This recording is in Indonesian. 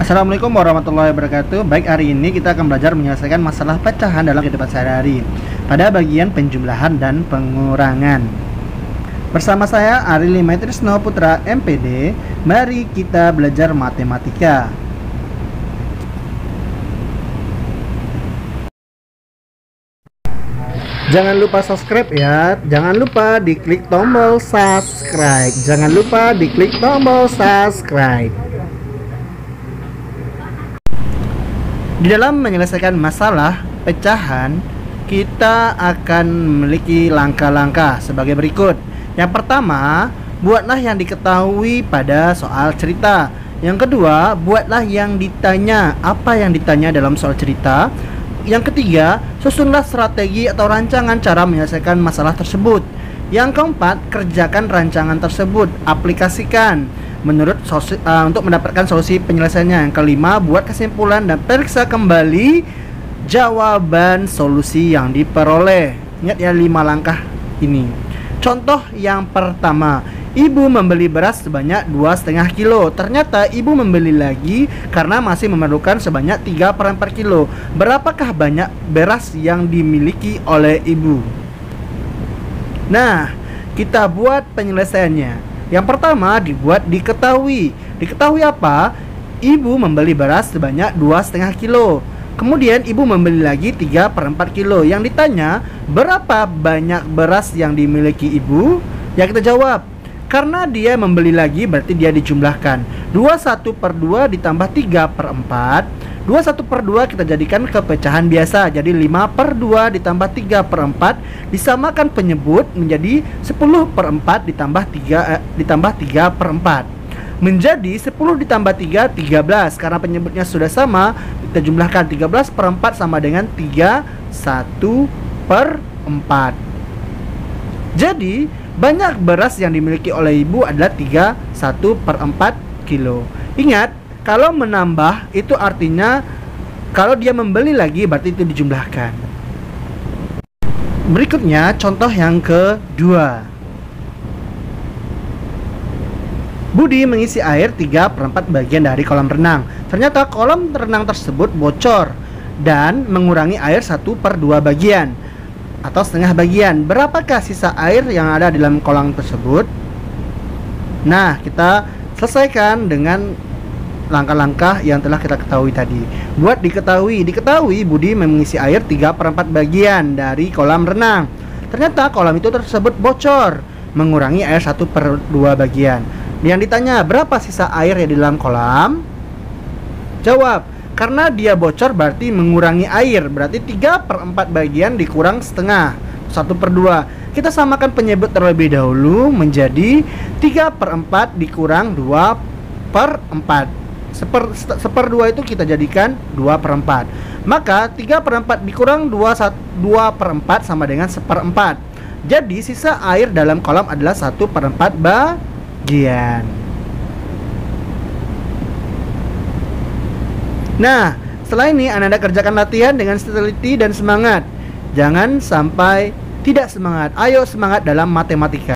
Assalamualaikum warahmatullahi wabarakatuh. Baik, hari ini kita akan belajar menyelesaikan masalah pecahan dalam kehidupan sehari-hari pada bagian penjumlahan dan pengurangan. Bersama saya Ari Limaitrisno Putra MPD. Mari kita belajar matematika. Jangan lupa subscribe ya. Jangan lupa diklik tombol subscribe. Jangan lupa diklik tombol subscribe. Di dalam menyelesaikan masalah pecahan, kita akan memiliki langkah-langkah sebagai berikut. Yang pertama, buatlah yang diketahui pada soal cerita. Yang kedua, buatlah yang ditanya. Apa yang ditanya dalam soal cerita? Yang ketiga, susunlah strategi atau rancangan cara menyelesaikan masalah tersebut. Yang keempat, kerjakan rancangan tersebut, aplikasikan untuk mendapatkan solusi penyelesaiannya. Yang kelima, buat kesimpulan dan periksa kembali jawaban solusi yang diperoleh. Ingat ya 5 langkah ini. Contoh yang pertama, ibu membeli beras sebanyak 2,5 kilo. Ternyata ibu membeli lagi karena masih memerlukan sebanyak 3/4 kilo. Berapakah banyak beras yang dimiliki oleh ibu? Nah, kita buat penyelesaiannya. Yang pertama dibuat diketahui. Diketahui apa? Ibu membeli beras sebanyak 2,5 kilo. Kemudian ibu membeli lagi 3/4 kilo. Yang ditanya, berapa banyak beras yang dimiliki ibu? Ya, kita jawab, karena dia membeli lagi berarti dia dijumlahkan. 21/2 ditambah 3/4. 21/2 kita jadikan ke pecahan biasa. Jadi 5/2 ditambah 3/4 disamakan penyebut menjadi 10/4 ditambah 3/4. Menjadi 10 ditambah 3, 13. Karena penyebutnya sudah sama, kita jumlahkan 13/4 sama dengan 31/4. Jadi banyak beras yang dimiliki oleh ibu adalah 31/4 kilo. Ingat, kalau menambah itu artinya kalau dia membeli lagi berarti itu dijumlahkan. Berikutnya contoh yang kedua. Budi mengisi air 3/4 bagian dari kolam renang. Ternyata kolam renang tersebut bocor dan mengurangi air 1/2 bagian atau setengah bagian. Berapakah sisa air yang ada di dalam kolam tersebut? Nah, kita selesaikan dengan langkah-langkah yang telah kita ketahui tadi. Buat diketahui. Diketahui Budi mengisi air 3/4 bagian dari kolam renang. Ternyata kolam itu tersebut bocor, mengurangi air 1/2 bagian. Yang ditanya, berapa sisa air yang di dalam kolam? Jawab, karena dia bocor berarti mengurangi air. Berarti 3/4 bagian dikurang setengah, 1/2. Kita samakan penyebut terlebih dahulu menjadi 3/4 dikurang 2/4. 1/2 itu kita jadikan 2/4. Maka 3/4 dikurang 2/4 sama dengan 1/4. Jadi sisa air dalam kolam adalah 1/4 bagian. Nah, setelah ini Anda kerjakan latihan dengan teliti dan semangat. Jangan sampai tidak semangat. Ayo semangat dalam matematika.